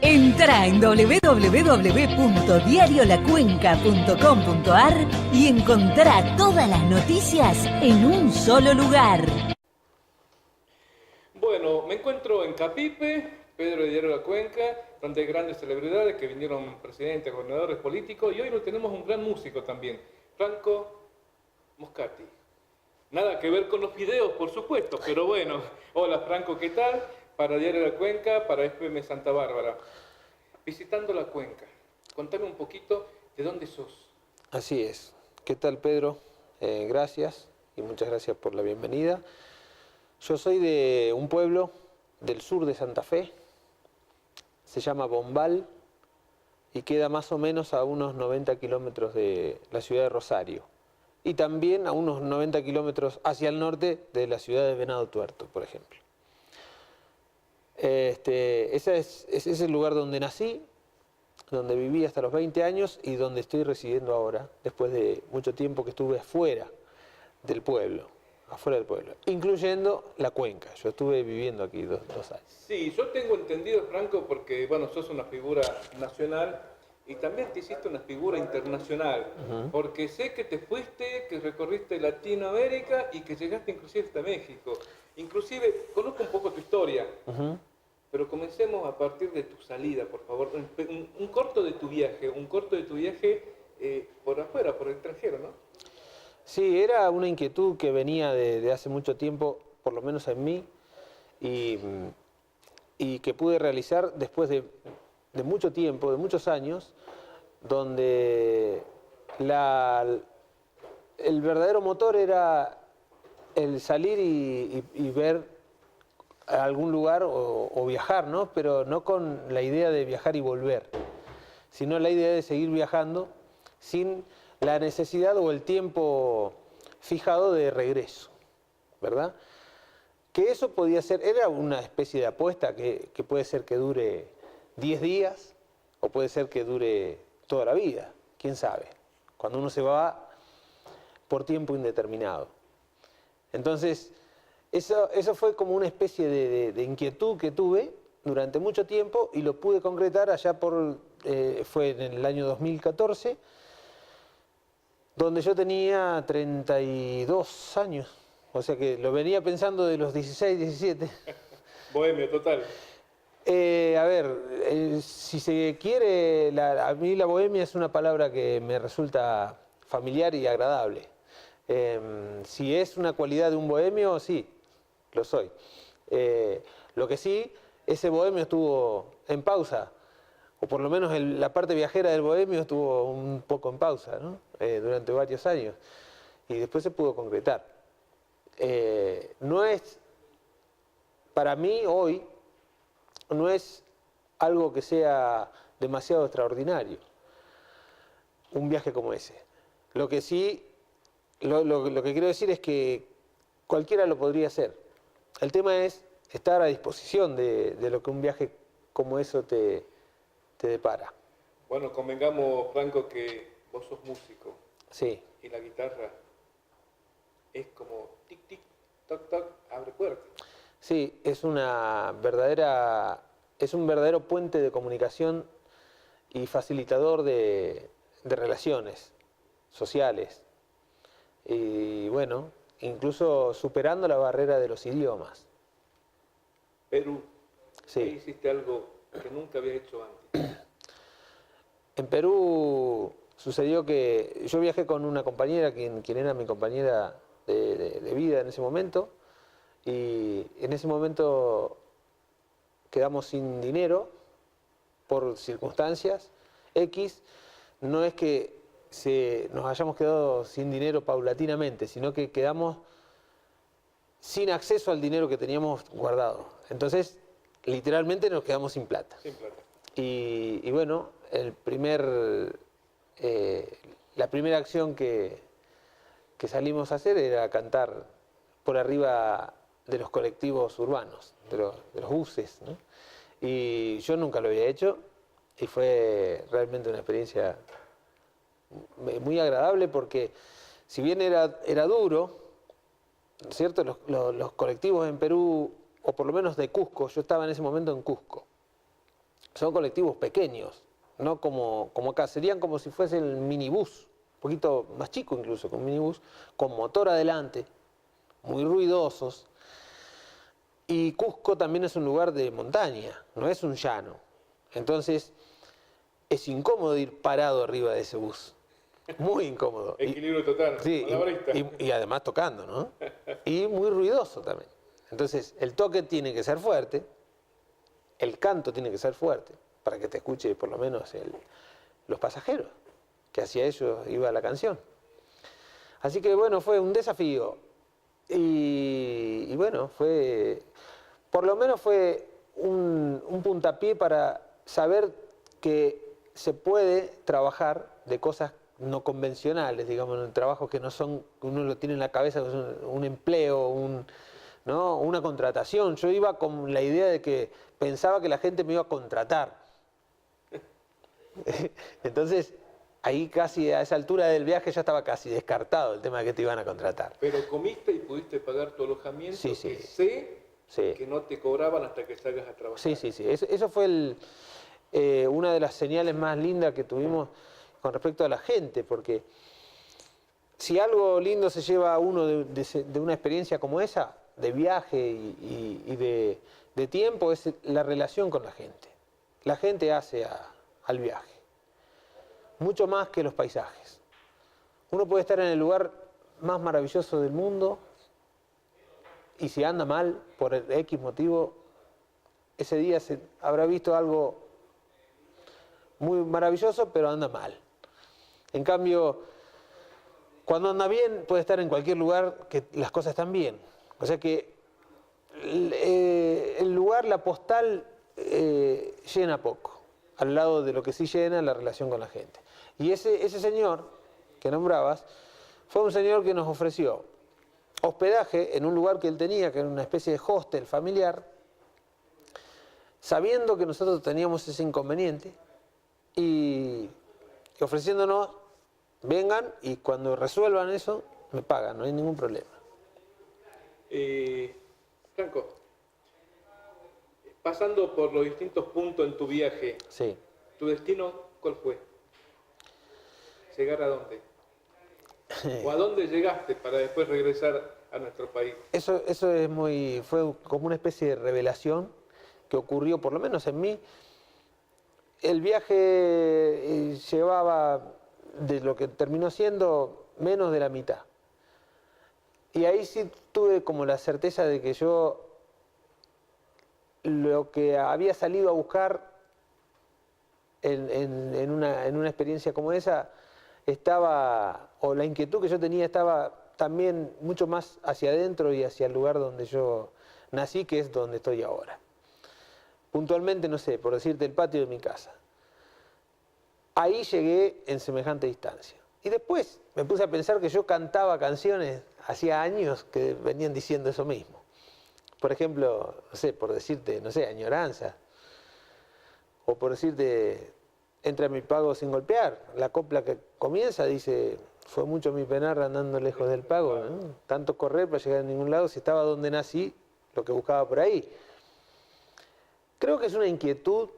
Entrá en www.diariolacuenca.com.ar y encontrá todas las noticias en un solo lugar. Bueno, me encuentro en Capipe, Pedro de Diario La Cuenca, donde hay grandes celebridades que vinieron presidentes, gobernadores, políticos, y hoy nos tenemos un gran músico también, Franco Moscati. Nada que ver con los videos, por supuesto, pero bueno. Hola Franco, ¿qué tal? Para Diario La Cuenca, para FM Santa Bárbara. Visitando la cuenca, contame un poquito de dónde sos. Así es. ¿Qué tal, Pedro? Gracias y muchas gracias por la bienvenida. Yo soy de un pueblo del sur de Santa Fe, se llama Bombal y queda más o menos a unos 90 kilómetros de la ciudad de Rosario y también a unos 90 kilómetros hacia el norte de la ciudad de Venado Tuerto, por ejemplo. Ese es el lugar donde nací, donde viví hasta los 20 años y donde estoy residiendo ahora, después de mucho tiempo que estuve afuera del pueblo, incluyendo la cuenca. Yo estuve viviendo aquí dos años. Sí, yo tengo entendido, Franco, porque bueno, sos una figura nacional y también te hiciste una figura internacional, porque sé que te fuiste, que recorriste Latinoamérica y que llegaste inclusive hasta México. Inclusive, conozco un poco tu historia. Pero comencemos a partir de tu salida, por favor. Un corto de tu viaje, por afuera, por el extranjero, ¿no? Sí, era una inquietud que venía de hace mucho tiempo, por lo menos en mí, y que pude realizar después de mucho tiempo, de muchos años, donde el verdadero motor era el salir y ver a algún lugar o viajar, ¿no? Pero no con la idea de viajar y volver, sino la idea de seguir viajando sin la necesidad o el tiempo fijado de regreso, ¿verdad? Que eso podía ser, era una especie de apuesta que puede ser que dure 10 días o puede ser que dure toda la vida, quién sabe, cuando uno se va por tiempo indeterminado. Entonces, eso fue como una especie de inquietud que tuve durante mucho tiempo y lo pude concretar allá fue en el año 2014, donde yo tenía 32 años, o sea que lo venía pensando de los 16, 17. Bohemio, total. A ver, si se quiere, a mí la bohemia es una palabra que me resulta familiar y agradable. Si es una cualidad de un bohemio, sí. Lo soy. Lo que sí, ese bohemio estuvo en pausa, o por lo menos la parte viajera del bohemio estuvo un poco en pausa, ¿no? Durante varios años, y después se pudo concretar. No es, para mí hoy, no es algo que sea demasiado extraordinario, un viaje como ese. Lo que sí, lo que quiero decir es que cualquiera lo podría hacer. El tema es estar a disposición de lo que un viaje como eso te depara. Bueno, convengamos, Franco, que vos sos músico. Sí. Y la guitarra es como tic, tic, toc, toc, abre puertas. Sí, es un verdadero puente de comunicación y facilitador de relaciones sociales. Y bueno, incluso superando la barrera de los idiomas. Perú, sí. Ahí hiciste algo que nunca había hecho antes. En Perú sucedió que yo viajé con una compañera, quien era mi compañera de vida en ese momento, y en ese momento quedamos sin dinero por circunstancias X. No es que nos hayamos quedado sin dinero paulatinamente, sino que quedamos sin acceso al dinero que teníamos guardado. Entonces, literalmente nos quedamos sin plata. Sin plata. Y bueno, la primera acción que salimos a hacer era cantar por arriba de los colectivos urbanos, de los buses, ¿no? Y yo nunca lo había hecho y fue realmente una experiencia muy agradable porque si bien era duro, ¿no es cierto? Los colectivos en Perú, o por lo menos de Cusco, yo estaba en ese momento en Cusco, son colectivos pequeños, no como acá, serían como si fuese el minibús, un poquito más chico incluso que un minibús, con motor adelante, muy ruidosos. Y Cusco también es un lugar de montaña, no es un llano. Entonces es incómodo ir parado arriba de ese bus, muy incómodo. Equilibrio total, Sí, malabarista. y además tocando, ¿no? Y muy ruidoso también. Entonces, el toque tiene que ser fuerte, el canto tiene que ser fuerte, para que te escuche por lo menos los pasajeros, que hacia ellos iba la canción. Así que bueno, fue un desafío. Y bueno, por lo menos fue un puntapié para saber que se puede trabajar de cosas no convencionales, digamos, trabajos que no son, uno lo tiene en la cabeza, un empleo, ¿no? Una contratación. Yo iba con la idea de que pensaba que la gente me iba a contratar. Entonces, ahí casi a esa altura del viaje ya estaba casi descartado el tema de que te iban a contratar. Pero comiste y pudiste pagar tu alojamiento, Sí, sí. que sé Sí. que no te cobraban hasta que salgas a trabajar. Sí, sí, sí. Eso fue una de las señales más lindas que tuvimos con respecto a la gente, porque si algo lindo se lleva a uno de una experiencia como esa, de viaje y de tiempo, es la relación con la gente. La gente hace al viaje, mucho más que los paisajes. Uno puede estar en el lugar más maravilloso del mundo y si anda mal por el X motivo, ese día se habrá visto algo muy maravilloso, pero anda mal. En cambio, cuando anda bien, puede estar en cualquier lugar que las cosas están bien. O sea que el lugar, la postal, llena poco, al lado de lo que sí llena la relación con la gente. Y ese señor que nombrabas, fue un señor que nos ofreció hospedaje en un lugar que él tenía, que era una especie de hostel familiar, sabiendo que nosotros teníamos ese inconveniente y ofreciéndonos, vengan y cuando resuelvan eso, me pagan, no hay ningún problema. Franco, pasando por los distintos puntos en tu viaje, Sí. ¿tu destino cuál fue? ¿Llegar a dónde? ¿O a dónde llegaste para después regresar a nuestro país? Eso fue como una especie de revelación que ocurrió, por lo menos en mí. El viaje llevaba, de lo que terminó siendo, menos de la mitad. Y ahí sí tuve como la certeza de que yo lo que había salido a buscar en una experiencia como esa, o la inquietud que yo tenía estaba también mucho más hacia adentro y hacia el lugar donde yo nací, que es donde estoy ahora. Puntualmente, no sé, por decirte, el patio de mi casa. Ahí llegué en semejante distancia. Y después me puse a pensar que yo cantaba canciones hacía años que venían diciendo eso mismo. Por ejemplo, no sé, por decirte, no sé, añoranza. O por decirte, entra mi pago sin golpear. La copla que comienza dice, fue mucho mi penar andando lejos del pago, ¿no? Tanto correr para llegar a ningún lado, si estaba donde nací, lo que buscaba por ahí. Creo que es una inquietud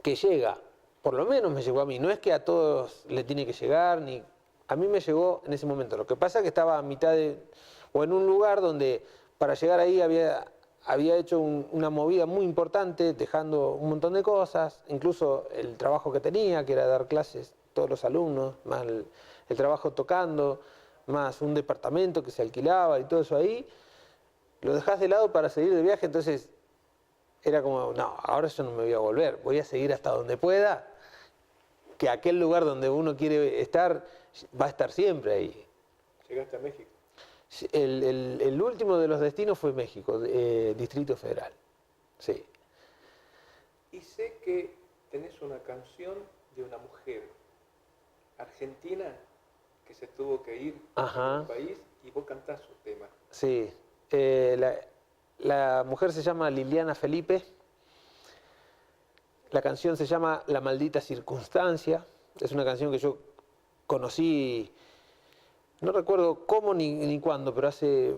que llega, por lo menos me llegó a mí. No es que a todos le tiene que llegar, ni a mí me llegó en ese momento. Lo que pasa es que estaba a mitad o en un lugar donde para llegar ahí había hecho una movida muy importante, dejando un montón de cosas, incluso el trabajo que tenía, que era dar clases a todos los alumnos, más el trabajo tocando, más un departamento que se alquilaba y todo eso ahí, lo dejás de lado para seguir de viaje, entonces era como, no, ahora yo no me voy a volver, voy a seguir hasta donde pueda, que aquel lugar donde uno quiere estar, va a estar siempre ahí. ¿Llegaste a México? El último de los destinos fue México, Distrito Federal. Sí. Y sé que tenés una canción de una mujer argentina que se tuvo que ir Ajá. del país y vos cantás su tema. Sí. La mujer se llama Liliana Felipe. La canción se llama La maldita circunstancia. Es una canción que yo conocí, no recuerdo cómo ni cuándo, pero hace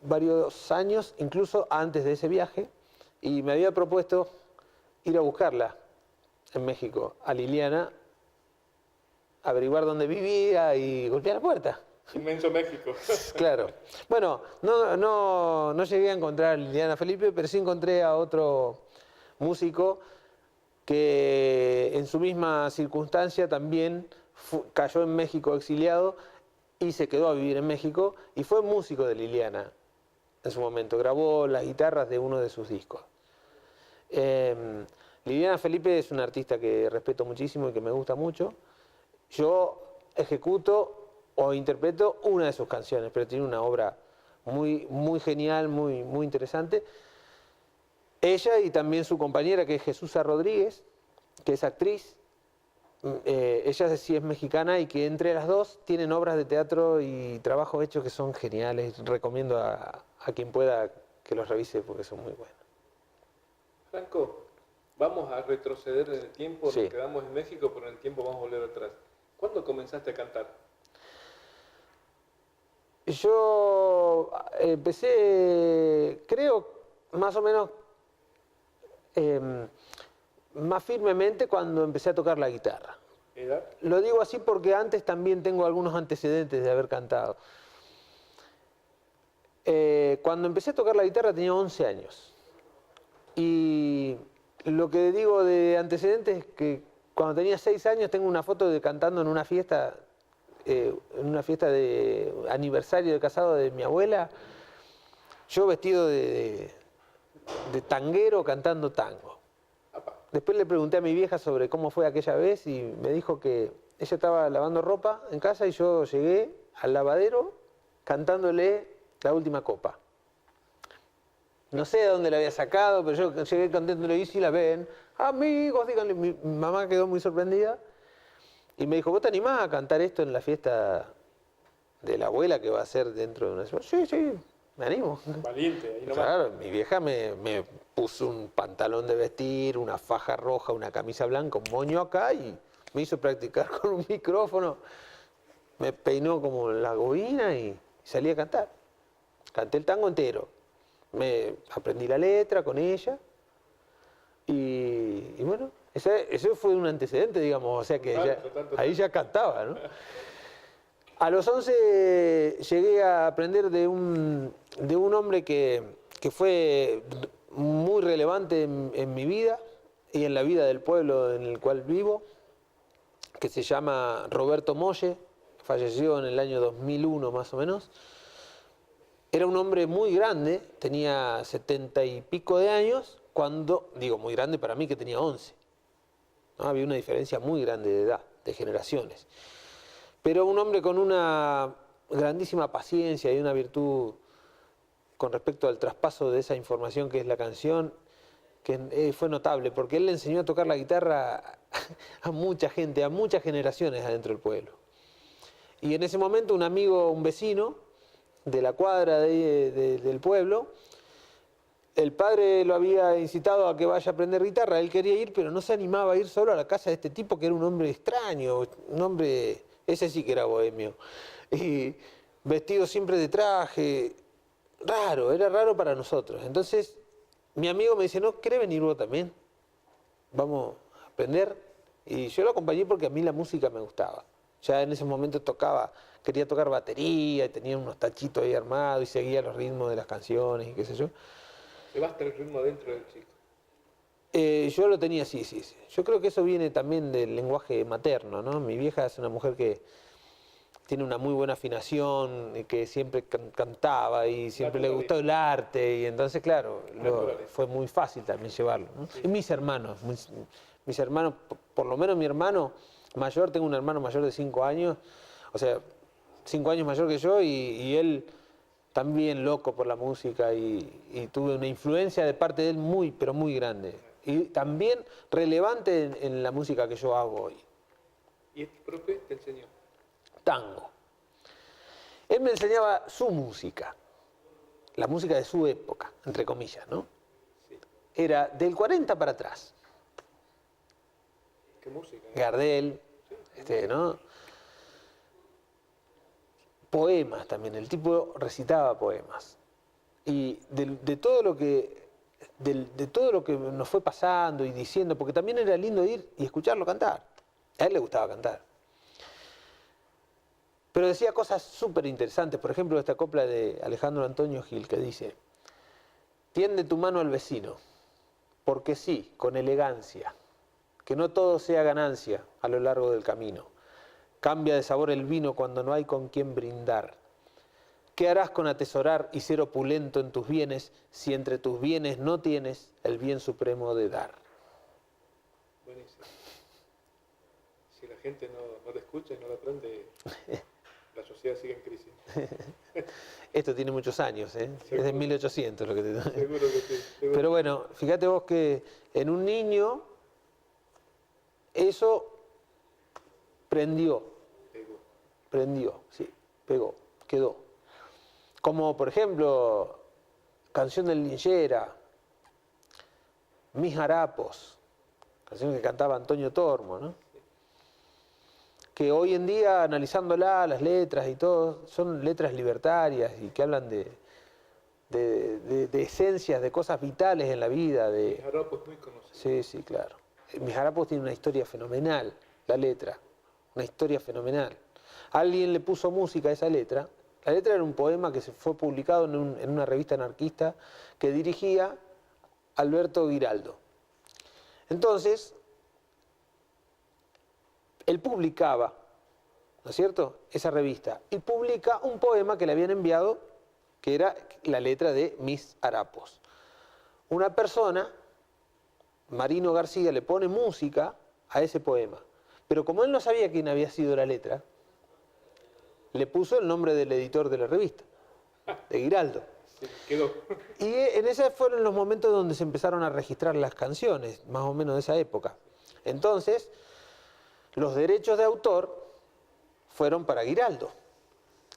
varios años, incluso antes de ese viaje, y me había propuesto ir a buscarla en México, a Liliana, averiguar dónde vivía y golpear la puerta. Inmenso México. Claro. Bueno, no llegué a encontrar a Liliana Felipe, pero sí encontré a otro músico que en su misma circunstancia también cayó en México exiliado y se quedó a vivir en México y fue músico de Liliana en su momento. Grabó las guitarras de uno de sus discos. Liliana Felipe es una artista que respeto muchísimo y que me gusta mucho. Yo ejecuto o interpreto una de sus canciones, pero tiene una obra muy genial, muy interesante. Ella y también su compañera, que es Jesusa Rodríguez, que es actriz. Ella sí es mexicana y que entre las dos tienen obras de teatro y trabajos hechos que son geniales. Recomiendo a quien pueda que los revise porque son muy buenos. Franco, vamos a retroceder en el tiempo, Sí. nos quedamos en México, pero en el tiempo vamos a volver atrás. ¿Cuándo comenzaste a cantar? Yo empecé, creo, más o menos más firmemente cuando empecé a tocar la guitarra. ¿Edad? Lo digo así porque antes también tengo algunos antecedentes de haber cantado. Cuando empecé a tocar la guitarra tenía 11 años. Y lo que digo de antecedentes es que cuando tenía 6 años tengo una foto de cantando en una fiesta de aniversario de casado de mi abuela, yo vestido de tanguero cantando tango. Apa. Después le pregunté a mi vieja sobre cómo fue aquella vez y me dijo que ella estaba lavando ropa en casa y yo llegué al lavadero cantándole La Última Copa. No sé de dónde la había sacado, pero yo llegué cantándole y si la ven, amigos, díganle. Mi mamá quedó muy sorprendida y me dijo, ¿vos te animás a cantar esto en la fiesta de la abuela que va a ser dentro de una semana? Sí, me animo. Valiente, ahí nomás. Claro, mi vieja me puso un pantalón de vestir, una faja roja, una camisa blanca, un moño acá y me hizo practicar con un micrófono. Me peinó como la gobina y salí a cantar. Canté el tango entero. Me aprendí la letra con ella y bueno, eso fue un antecedente, digamos, o sea que ahí ya cantaba, ¿no? A los 11 llegué a aprender de un hombre que fue muy relevante en mi vida y en la vida del pueblo en el cual vivo, que se llama Roberto Molle, falleció en el año 2001 más o menos. Era un hombre muy grande, tenía 70 y pico de años, digo muy grande para mí que tenía 11. ¿No? Había una diferencia muy grande de edad, de generaciones. Pero un hombre con una grandísima paciencia y una virtud con respecto al traspaso de esa información que es la canción, que fue notable, porque él le enseñó a tocar la guitarra a mucha gente, a muchas generaciones adentro del pueblo. Y en ese momento un amigo, un vecino de la cuadra del pueblo, el padre lo había incitado a que vaya a aprender guitarra, él quería ir, pero no se animaba a ir solo a la casa de este tipo que era un hombre extraño, un hombre, ese sí que era bohemio, y vestido siempre de traje, era raro para nosotros. Entonces mi amigo me dice, ¿no querés venir vos también? Vamos a aprender. Y yo lo acompañé porque a mí la música me gustaba. Ya en ese momento quería tocar batería y tenía unos tachitos ahí armados y seguía los ritmos de las canciones y qué sé yo. ¿Llevaste el ritmo dentro del chico? Yo lo tenía, sí. Yo creo que eso viene también del lenguaje materno, ¿no? Mi vieja es una mujer que tiene una muy buena afinación y que siempre cantaba y siempre le gustó el arte y entonces, claro, fue muy fácil también llevarlo, ¿no? Sí. Y mis hermanos, por lo menos mi hermano mayor, tengo un hermano mayor de 5 años, o sea, 5 años mayor que yo y él también loco por la música y tuve una influencia de parte de él muy, pero muy grande. Y también relevante en la música que yo hago hoy. ¿Y este profe te enseñó? Tango. Él me enseñaba su música, la música de su época, entre comillas, ¿no? Sí. Era del 40 para atrás. ¿Qué música? Gardel, ¿no? Poemas también, el tipo recitaba poemas. Y de todo lo que de todo lo que nos fue pasando y diciendo, porque también era lindo ir y escucharlo cantar. A él le gustaba cantar. Pero decía cosas súper interesantes, por ejemplo, esta copla de Alejandro Antonio Gil que dice: tiende tu mano al vecino, porque sí, con elegancia, que no todo sea ganancia a lo largo del camino. Cambia de sabor el vino cuando no hay con quien brindar. ¿Qué harás con atesorar y ser opulento en tus bienes si entre tus bienes no tienes el bien supremo de dar? Buenísimo. Si la gente no lo escucha y no lo aprende, la sociedad sigue en crisis. Esto tiene muchos años, ¿eh? Es de 1800 lo que te... Seguro que sí. Seguro. Pero bueno, fíjate vos que en un niño eso prendió, sí, pegó, quedó. Como por ejemplo, Canción del Linchera, Mis Harapos, canción que cantaba Antonio Tormo, ¿no? Que hoy en día, analizándola, las letras y todo, son letras libertarias y que hablan de esencias, de cosas vitales en la vida. Mis Harapos es muy conocido. Sí, sí, claro. Mis Harapos tiene una historia fenomenal, la letra, una historia fenomenal. Alguien le puso música a esa letra. La letra era un poema que se fue publicado en una revista anarquista que dirigía Alberto Giraldo. Entonces, él publicaba, ¿no es cierto?, esa revista, y publica un poema que le habían enviado, que era la letra de Mis Harapos. Una persona, Marino García, le pone música a ese poema, pero como él no sabía quién había sido la letra, le puso el nombre del editor de la revista, de Giraldo. Sí, quedó. Y en esos fueron los momentos donde se empezaron a registrar las canciones, más o menos de esa época. Entonces, los derechos de autor fueron para Giraldo.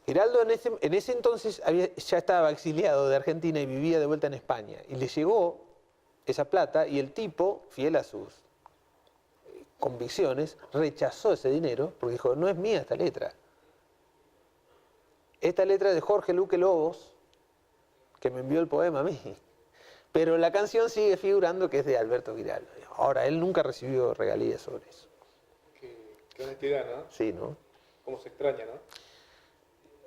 Giraldo en ese entonces ya estaba exiliado de Argentina y vivía de vuelta en España. Y le llegó esa plata y el tipo, fiel a sus convicciones, rechazó ese dinero porque dijo: no es mía esta letra. Esta letra es de Jorge Luque Lobos, que me envió el poema a mí. Pero la canción sigue figurando que es de Alberto Giraldo. Ahora, él nunca recibió regalías sobre eso. Qué honestidad, ¿no? Sí, ¿no? Cómo se extraña, ¿no?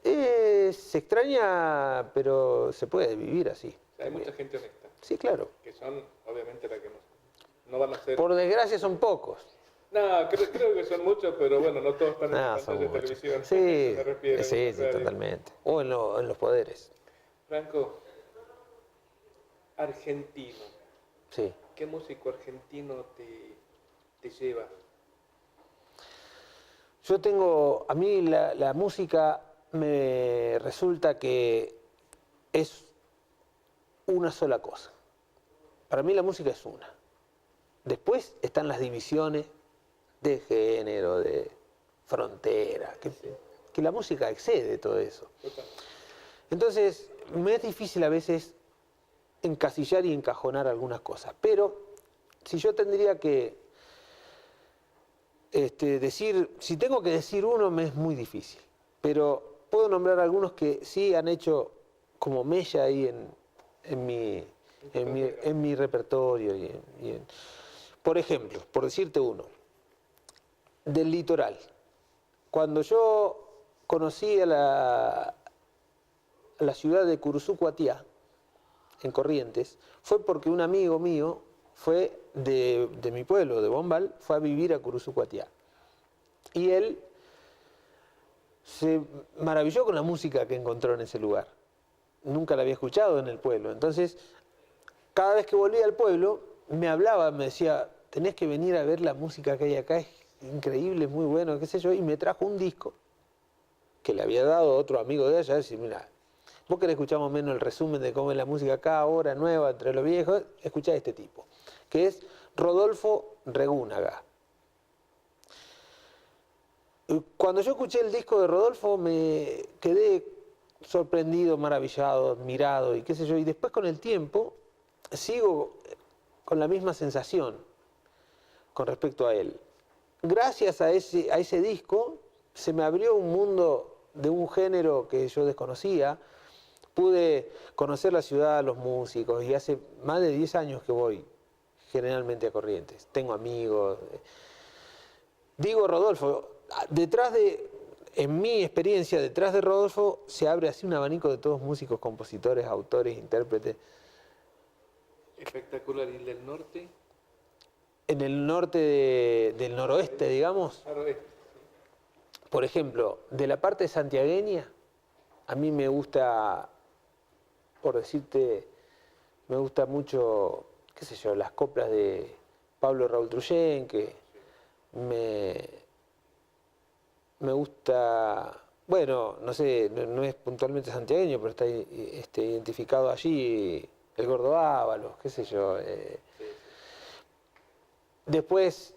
Se extraña, pero se puede vivir así. Hay mucha gente honesta. Sí, claro. Que son, obviamente, la que no van a ser... Por desgracia son pocos. No, creo que son muchos, pero bueno, no todos están en No, la son pantalla de muchos. televisión. Sí, Me refiero, sí, claro. totalmente. O en los poderes. Franco, argentino. Sí. ¿Qué músico argentino te lleva? Yo tengo, a mí la música me resulta que es una sola cosa. Para mí la música es una. Después están las divisiones de género, de frontera, que la música excede todo eso. Total. Entonces, me es difícil a veces encasillar y encajonar algunas cosas, pero si yo tendría que decir, si tengo que decir uno, me es muy difícil, pero puedo nombrar algunos que sí han hecho como mella ahí en mi repertorio. Por ejemplo, por decirte uno, del litoral. Cuando yo conocí a la ciudad de Curuzú-Cuatiá, en Corrientes, fue porque un amigo mío fue de mi pueblo, de Bombal, fue a vivir a Curuzú-Cuatiá. Y él se maravilló con la música que encontró en ese lugar. Nunca la había escuchado en el pueblo. Entonces, cada vez que volvía al pueblo, me hablaba, me decía: tenés que venir a ver la música que hay acá, es increíble, es muy bueno, qué sé yo. Y me trajo un disco que le había dado otro amigo de allá, y decía: mira, vos querés escuchar más o menos el resumen de cómo es la música acá, ahora, nueva, entre los viejos, escuchá este tipo, que es Rodolfo Regúnaga. Cuando yo escuché el disco de Rodolfo me quedé sorprendido, maravillado, admirado y qué sé yo, y después con el tiempo sigo con la misma sensación con respecto a él. Gracias a ese disco se me abrió un mundo de un género que yo desconocía, pude conocer la ciudad, los músicos, y hace más de 10 años que voy generalmente a Corrientes. Tengo amigos. Digo, Rodolfo, en mi experiencia, detrás de Rodolfo se abre así un abanico de todos músicos, compositores, autores, intérpretes. Espectacular. ¿Y del norte? En el norte del noroeste, digamos, Noroeste. por ejemplo, de la parte santiagueña, a mí me gusta, por decirte, me gusta mucho, qué sé yo, las coplas de Pablo Raúl Trujén, que me gusta, bueno, no sé, no es puntualmente santiagueño, pero está identificado allí el Gordo Ábalos, qué sé yo. Después,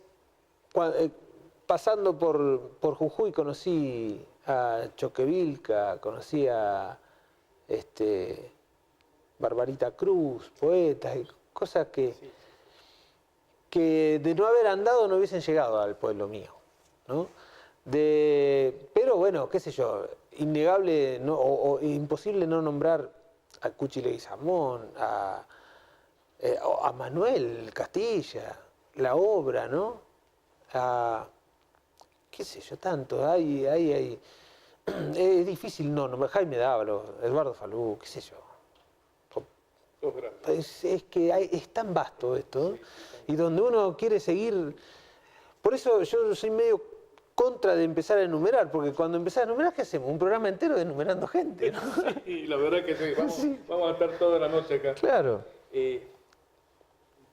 pasando por Jujuy, conocí a Choquevilca, conocí a Barbarita Cruz, poetas, y cosas que de no haber andado no hubiesen llegado al pueblo mío, ¿no? Pero bueno, qué sé yo, innegable o imposible no nombrar a Cuchi Leguizamón, a Manuel Castilla, La Obra, ¿no? Qué sé yo, tanto, hay. Es difícil no nombrar Jaime Dávalo, Eduardo Falú, qué sé yo. Es que es tan vasto esto, ¿no? Y donde uno quiere seguir. Por eso yo soy medio contra de empezar a enumerar, porque cuando empezás a enumerar, ¿qué hacemos? Un programa entero de enumerando gente, ¿no? Sí, la verdad que sí. Vamos a estar toda la noche acá. Claro.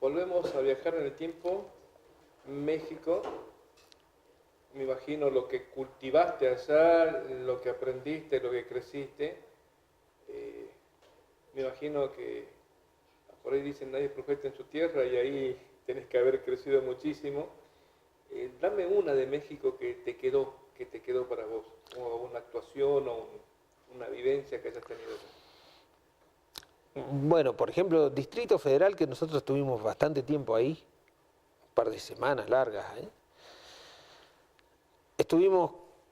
Volvemos a viajar en el tiempo. México. Me imagino lo que cultivaste allá, lo que aprendiste, lo que creciste. Me imagino que por ahí dicen nadie es profeta en su tierra y ahí tenés que haber crecido muchísimo. Dame una de México que te quedó para vos, o una actuación o una vivencia que hayas tenido. Bueno, por ejemplo, Distrito Federal, que nosotros tuvimos bastante tiempo ahí, un par de semanas largas, Estuvimos,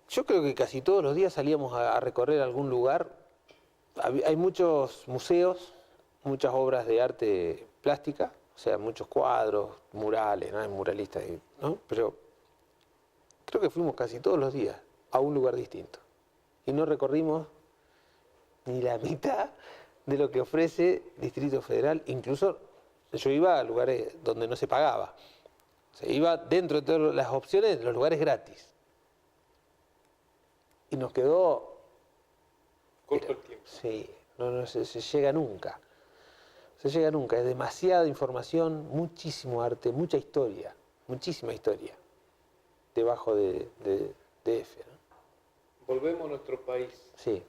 yo creo que casi todos los días salíamos a recorrer algún lugar. Hay muchos museos, muchas obras de arte plástica, o sea, muchos cuadros, murales, ¿no? Hay muralistas, ¿no? Pero creo que fuimos casi todos los días a un lugar distinto. Y no recorrimos ni la mitad de lo que ofrece Distrito Federal. Incluso yo iba a lugares donde no se pagaba. O sea, iba dentro de todas las opciones de los lugares gratis. Y nos quedó... Corto el tiempo. Sí, no se llega nunca. Se llega nunca. Es demasiada información, muchísimo arte, mucha historia, muchísima historia debajo de DF, ¿no? Volvemos a nuestro país. Sí.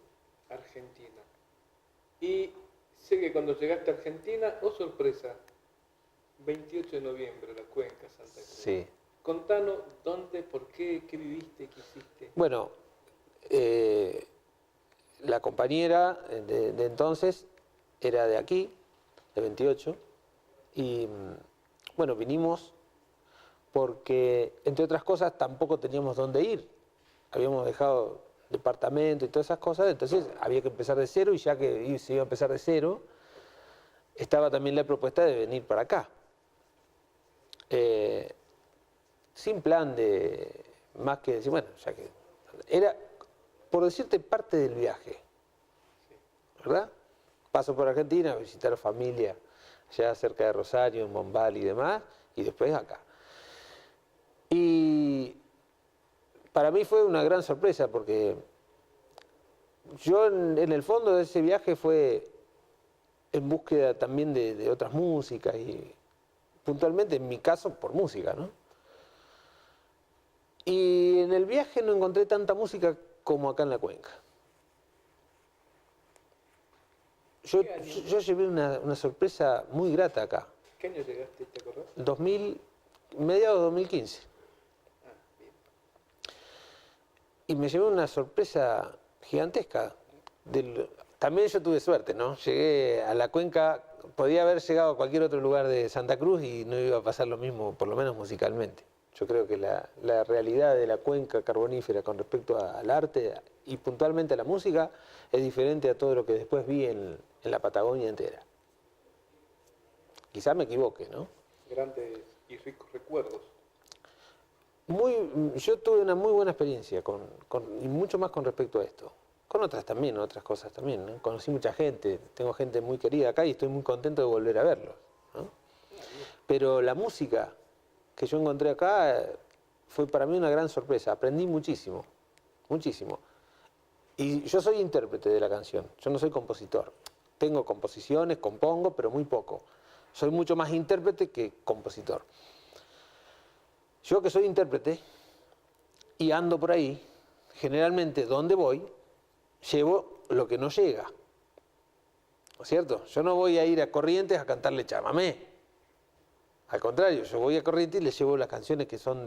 Argentina. Y sé que cuando llegaste a Argentina, oh sorpresa, 28 de noviembre, la Cuenca, Santa Cruz. Sí. Contanos dónde, por qué, qué viviste, qué hiciste. Bueno, la compañera de entonces era de aquí, de 28, y bueno, vinimos porque, entre otras cosas, tampoco teníamos dónde ir. Habíamos dejado departamento y todas esas cosas, entonces había que empezar de cero, y ya que se iba a empezar de cero, estaba también la propuesta de venir para acá. Sin plan de más que decir, bueno, ya que era, por decirte, parte del viaje, ¿verdad? Paso por Argentina, visitar a familia allá cerca de Rosario, en Bombal y demás, y después acá. Y para mí fue una gran sorpresa, porque yo en el fondo de ese viaje fue en búsqueda también de otras músicas, y puntualmente en mi caso por música, ¿no? Y en el viaje no encontré tanta música como acá en la Cuenca. Yo llevé una sorpresa muy grata acá. ¿Qué año llegaste, te acordás? Mediados de 2015. Ah, bien. Y me llevé una sorpresa gigantesca. También yo tuve suerte, ¿no? Llegué a la Cuenca, podía haber llegado a cualquier otro lugar de Santa Cruz y no iba a pasar lo mismo, por lo menos musicalmente. Yo creo que la realidad de la cuenca carbonífera con respecto al arte y puntualmente a la música es diferente a todo lo que después vi en la Patagonia entera. Quizá me equivoque, ¿no? Grandes y ricos recuerdos. Yo tuve una muy buena experiencia y mucho más con respecto a esto. Con otras cosas también, ¿no? Conocí mucha gente, tengo gente muy querida acá y estoy muy contento de volver a verlos, ¿no? Pero la música que yo encontré acá fue para mí una gran sorpresa. Aprendí muchísimo, muchísimo. Y yo soy intérprete de la canción, yo no soy compositor. Tengo composiciones, compongo, pero muy poco. Soy mucho más intérprete que compositor. Yo que soy intérprete y ando por ahí, generalmente donde voy, llevo lo que no llega. ¿No es cierto? Yo no voy a ir a Corrientes a cantarle chamamé. Al contrario, yo voy a Corrientes y les llevo las canciones que son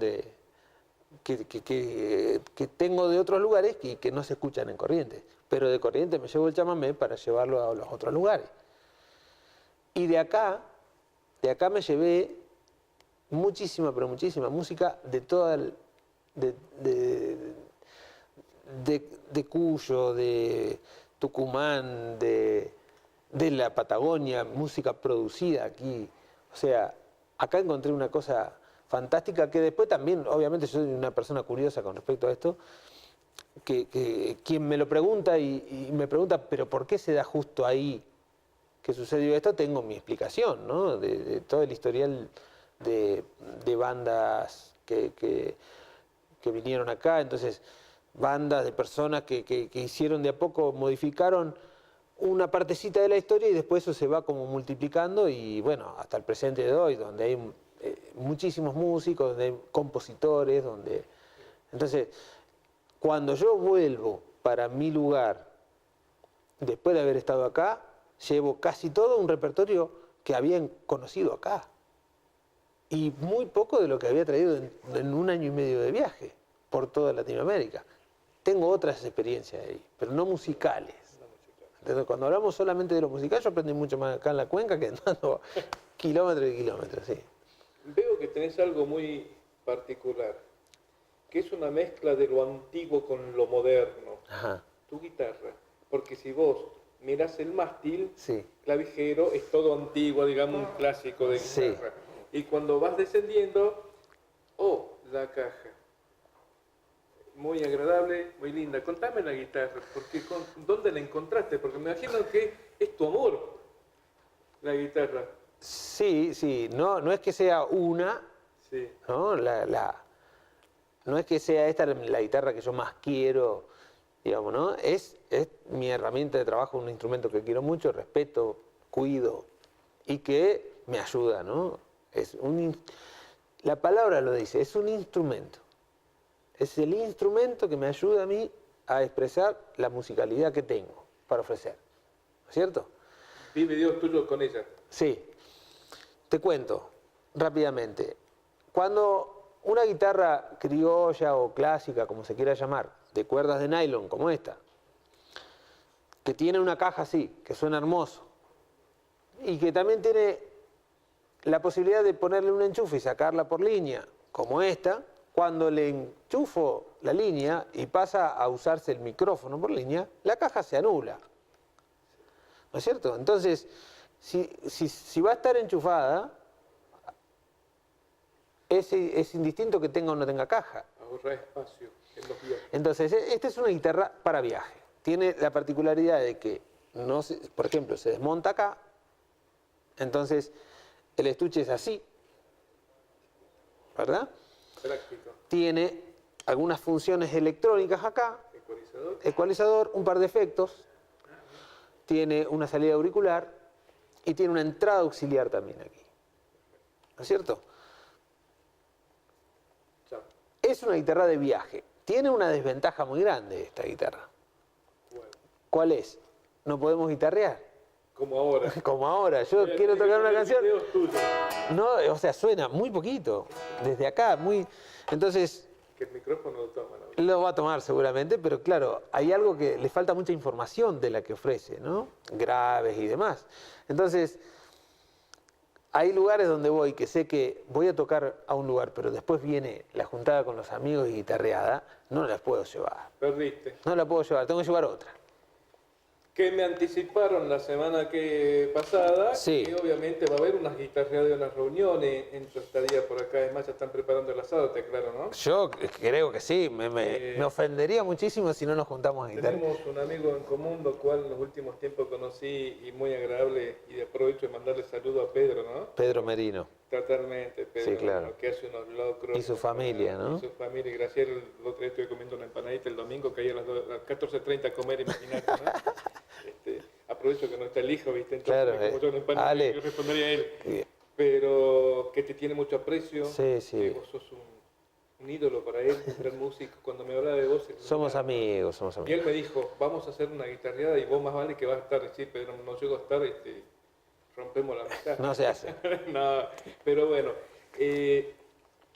que tengo de otros lugares y que no se escuchan en Corrientes. Pero de Corrientes me llevo el chamamé para llevarlo a los otros lugares. Y de acá me llevé muchísima, pero muchísima música de toda de Cuyo, de Tucumán, de la Patagonia, música producida aquí. O sea, acá encontré una cosa fantástica que después también, obviamente soy una persona curiosa con respecto a esto, que quien me lo pregunta y me pregunta, pero ¿por qué se da justo ahí que sucedió esto? Tengo mi explicación, ¿no? De todo el historial de bandas que vinieron acá, entonces bandas de personas que hicieron de a poco, modificaron una partecita de la historia y después eso se va como multiplicando y bueno, hasta el presente de hoy, donde hay muchísimos músicos, donde hay compositores, donde... Entonces, cuando yo vuelvo para mi lugar, después de haber estado acá, llevo casi todo un repertorio que habían conocido acá. Y muy poco de lo que había traído en un año y medio de viaje por toda Latinoamérica. Tengo otras experiencias ahí, pero no musicales. Entonces, cuando hablamos solamente de lo musical, yo aprendí mucho más acá en la cuenca que andando kilómetros y kilómetros, sí. Veo que tenés algo muy particular, que es una mezcla de lo antiguo con lo moderno. Ajá. Tu guitarra. Porque si vos mirás el mástil, Sí. clavijero es todo antiguo, digamos, un clásico de Sí. guitarra. Y cuando vas descendiendo, la caja. Muy agradable, muy linda. Contame la guitarra, porque ¿dónde la encontraste? Porque me imagino que es tu amor, la guitarra. Sí, sí, no es que sea una, Sí. ¿no? No es que sea esta la guitarra que yo más quiero, digamos, ¿no? Es mi herramienta de trabajo, un instrumento que quiero mucho, respeto, cuido y que me ayuda, ¿no? La palabra lo dice, es un instrumento. Es el instrumento que me ayuda a mí a expresar la musicalidad que tengo para ofrecer. ¿No es cierto? Vive Dios tuyo con ella. Sí. Te cuento rápidamente. Cuando una guitarra criolla o clásica, como se quiera llamar, de cuerdas de nylon como esta, que tiene una caja así, que suena hermoso, y que también tiene la posibilidad de ponerle un enchufe y sacarla por línea, como esta, cuando le enchufo la línea y pasa a usarse el micrófono por línea, la caja se anula. ¿No es cierto? Entonces, si va a estar enchufada, es indistinto que tenga o no tenga caja. Ahorra espacio en los viajes. Entonces, esta es una guitarra para viaje. Tiene la particularidad de que, por ejemplo, se desmonta acá, entonces el estuche es así, ¿verdad? Práctico. Tiene algunas funciones electrónicas acá, Ecualizador. ecualizador, un par de efectos, tiene una salida auricular y tiene una entrada auxiliar también aquí. ¿No es cierto? Chao. Es una guitarra de viaje. Tiene una desventaja muy grande esta guitarra. Bueno, ¿Cuál es? No podemos guitarrear. como ahora. Como ahora, yo Voy a quiero tener tocar que una poner canción. videos tuyos. No, o sea, suena muy poquito. Desde acá, muy... Entonces, Que el micrófono lo toma, ¿no? lo va a tomar seguramente, pero claro, hay algo que le falta mucha información de la que ofrece, ¿no? Graves y demás. Entonces, hay lugares donde voy que sé que voy a tocar a un lugar, pero después viene la juntada con los amigos y guitarreada, no las puedo llevar. Perdiste. No la puedo llevar, tengo que llevar otra. Que me anticiparon la semana pasada, Sí. que obviamente va a haber unas guitarreadas y unas reuniones en tu estadía por acá. Es más, ya están preparando el asado, te aclaro, ¿no? Yo creo que sí, me ofendería muchísimo si no nos juntamos a guitarra. Tenemos un amigo en común, lo cual en los últimos tiempos conocí y muy agradable, y aprovecho de mandarle saludo a Pedro, ¿no? Pedro Merino. Totalmente, Pedro, Sí, claro. ¿no? Que hace unos locros. Y su familia, ¿no? Y su familia, y gracias. El otro día estuve comiendo una empanadita el domingo, que ahí a las 14:30 a comer, imagínate, ¿no? Aprovecho que no está el hijo, ¿viste? Entonces, Claro, como yo una empanada, Ale. yo respondería a él. Bien. Pero que te tiene mucho aprecio. Sí, sí. Que vos sos un ídolo para él, un gran músico. Cuando me hablaba de vos... Somos amigos, somos Y amigos. él me dijo, vamos a hacer una guitarreada y vos más vale que vas a estar. Sí, pero no llego a estar, rompemos la amistad. No se hace. No, pero bueno,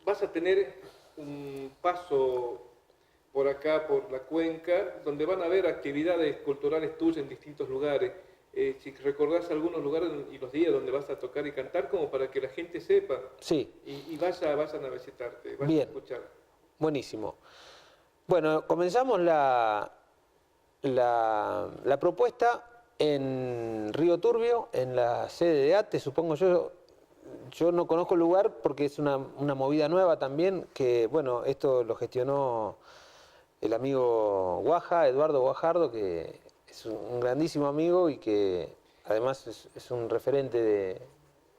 vas a tener un paso por acá, por la cuenca, donde van a haber actividades culturales tuyas en distintos lugares. Si recordás algunos lugares y los días donde vas a tocar y cantar, como para que la gente sepa Sí, y vayan a visitarte, vayan Bien. a escuchar. buenísimo. Bueno, comenzamos la propuesta en Río Turbio, en la sede de ATE, supongo yo. Yo no conozco el lugar porque es una movida nueva también, que bueno, esto lo gestionó el amigo Guaja, Eduardo Guajardo, que es un grandísimo amigo y que además es un referente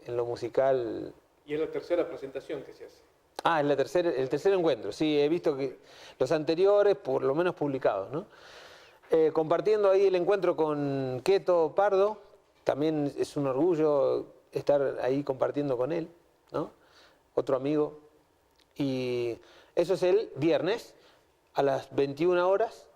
en lo musical. Y es la tercera presentación que se hace. Ah, es el tercer encuentro, sí, he visto que los anteriores, por lo menos publicados, ¿no? Compartiendo ahí el encuentro con Queto Pardo, también es un orgullo estar ahí compartiendo con él, ¿no? Otro amigo. Y eso es el viernes a las 21 horas.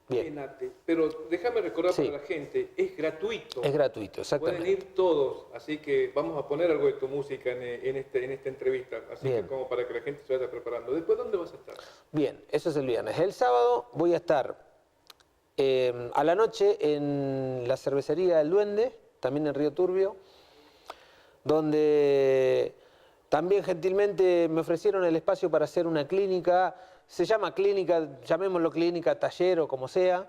Bien, En ATE. Pero déjame recordar Sí. para la gente, es gratuito. es gratuito, exactamente. Pueden ir todos, así que vamos a poner algo de tu música en esta entrevista, así Bien. que como para que la gente se vaya preparando. Después, ¿dónde vas a estar? Bien, eso es el viernes. El sábado voy a estar a la noche en la cervecería El Duende, también en Río Turbio, donde también gentilmente me ofrecieron el espacio para hacer una clínica, se llama clínica, llamémoslo clínica, taller o como sea,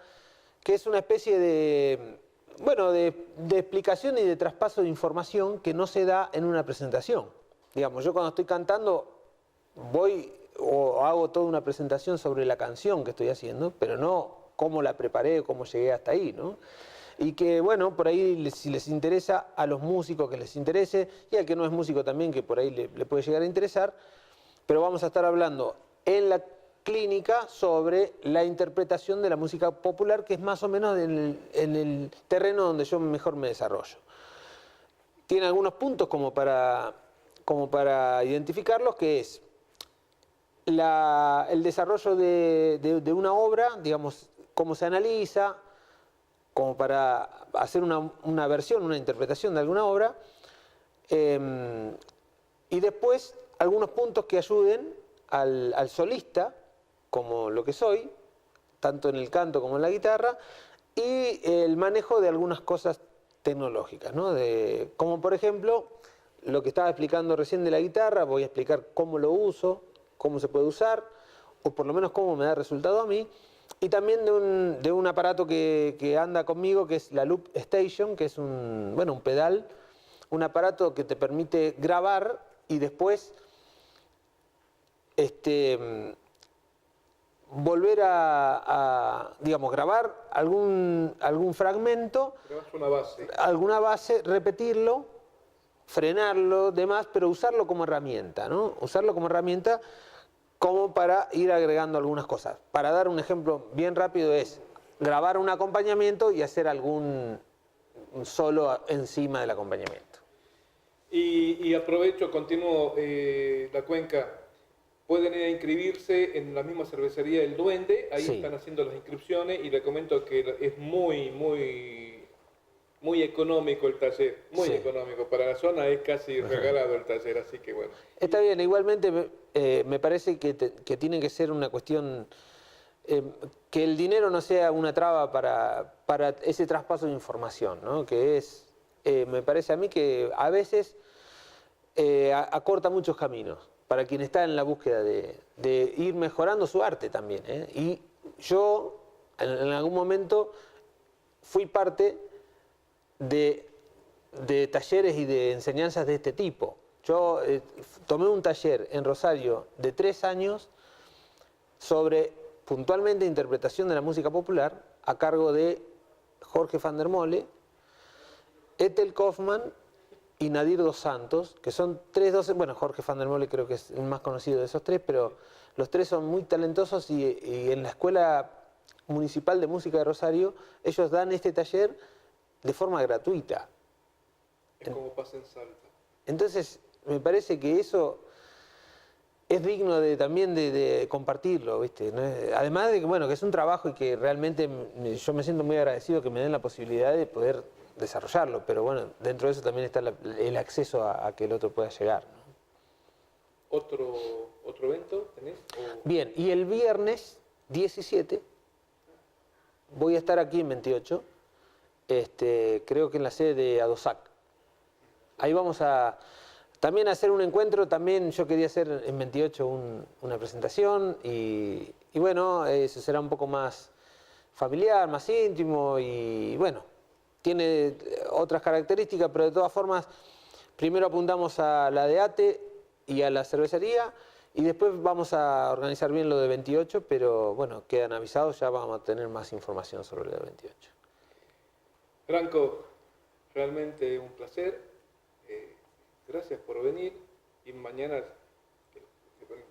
que es una especie de, bueno, de explicación y de traspaso de información que no se da en una presentación. Digamos, yo cuando estoy cantando voy o hago toda una presentación sobre la canción que estoy haciendo, pero no cómo la preparé, cómo llegué hasta ahí, ¿no? Y que, bueno, por ahí si les interesa, a los músicos que les interese, y al que no es músico también, que por ahí le puede llegar a interesar, pero vamos a estar hablando en la clínica sobre la interpretación de la música popular, que es más o menos en el terreno donde yo mejor me desarrollo. Tiene algunos puntos como para identificarlos, que es el desarrollo de una obra, digamos, cómo se analiza, como para hacer una versión, una interpretación de alguna obra, y después algunos puntos que ayuden al solista, como lo que soy, tanto en el canto como en la guitarra, y el manejo de algunas cosas tecnológicas, ¿no? Como por ejemplo, lo que estaba explicando recién de la guitarra, voy a explicar cómo lo uso, cómo se puede usar, o por lo menos cómo me da resultado a mí, y también de un aparato que anda conmigo, que es la Loop Station, que es un pedal, un aparato que te permite grabar y después volver digamos, grabar algún fragmento, Grabas una base. alguna base, repetirlo, frenarlo, demás, pero usarlo como herramienta, ¿no? Usarlo como herramienta como para ir agregando algunas cosas. Para dar un ejemplo bien rápido es grabar un acompañamiento y hacer algún solo encima del acompañamiento. Y aprovecho, continúo, la cuenca. Pueden ir a inscribirse en la misma cervecería El Duende, ahí Sí. están haciendo las inscripciones y le comento que es muy económico el taller, muy Sí. económico. Para la zona es casi regalado el taller, así que bueno. Está bien, igualmente me parece que tiene que ser una cuestión, que el dinero no sea una traba para ese traspaso de información, ¿no? Que es, me parece a mí que a veces acorta muchos caminos para quien está en la búsqueda de ir mejorando su arte también, ¿eh? Y yo en algún momento fui parte de talleres y de enseñanzas de este tipo. Yo tomé un taller en Rosario de 3 años sobre puntualmente interpretación de la música popular a cargo de Jorge van der Mole, Ethel Kaufman y Nadir dos Santos, que son 3 docentes. Bueno, Jorge van der Mole creo que es el más conocido de esos 3, pero los 3 son muy talentosos y en la Escuela Municipal de Música de Rosario ellos dan este taller de forma gratuita. Es como pasa en Salta. Entonces, me parece que eso es digno también de compartirlo, ¿viste? ¿No? Además de que, bueno, que es un trabajo y que realmente yo me siento muy agradecido que me den la posibilidad de poder desarrollarlo, pero bueno, dentro de eso también está el acceso a que el otro pueda llegar, ¿no? ¿Otro evento tenés? Bien, y el viernes 17 voy a estar aquí en 28, creo que en la sede de ADOSAC. Ahí vamos a también hacer un encuentro. También yo quería hacer en 28 una presentación y bueno, eso será un poco más familiar, más íntimo y bueno, tiene otras características, pero de todas formas, primero apuntamos a la de ATE y a la cervecería y después vamos a organizar bien lo de 28, pero bueno, quedan avisados, ya vamos a tener más información sobre lo de 28. Franco, realmente un placer. Gracias por venir y mañana el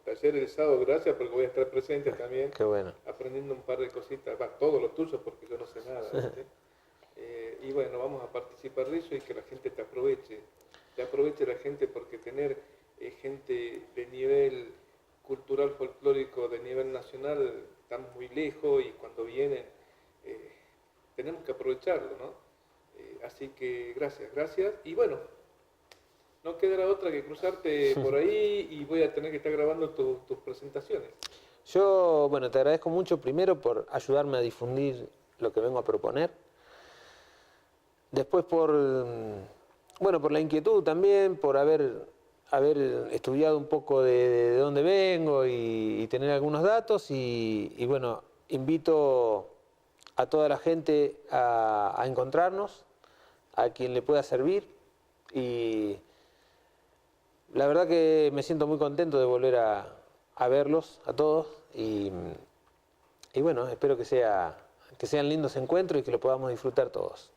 taller el sábado, gracias porque voy a estar presente también. Qué bueno. Aprendiendo un par de cositas, todo lo tuyo porque yo no sé nada. Y bueno, vamos a participar de eso y que la gente te aproveche la gente porque tener gente de nivel cultural, folclórico, de nivel nacional, están muy lejos y cuando vienen tenemos que aprovecharlo, ¿no? Así que gracias y bueno, no quedará otra que cruzarte por ahí y voy a tener que estar grabando tus presentaciones. Yo, bueno, te agradezco mucho primero por ayudarme a difundir lo que vengo a proponer. Después por la inquietud también, por haber estudiado un poco de dónde vengo y tener algunos datos y bueno, invito a toda la gente a encontrarnos, a quien le pueda servir y la verdad que me siento muy contento de volver a verlos a todos y bueno, espero que sean lindos encuentros y que lo podamos disfrutar todos.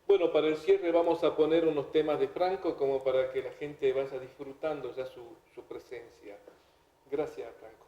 Bueno, para el cierre vamos a poner unos temas de Franco como para que la gente vaya disfrutando ya su presencia. Gracias, Franco.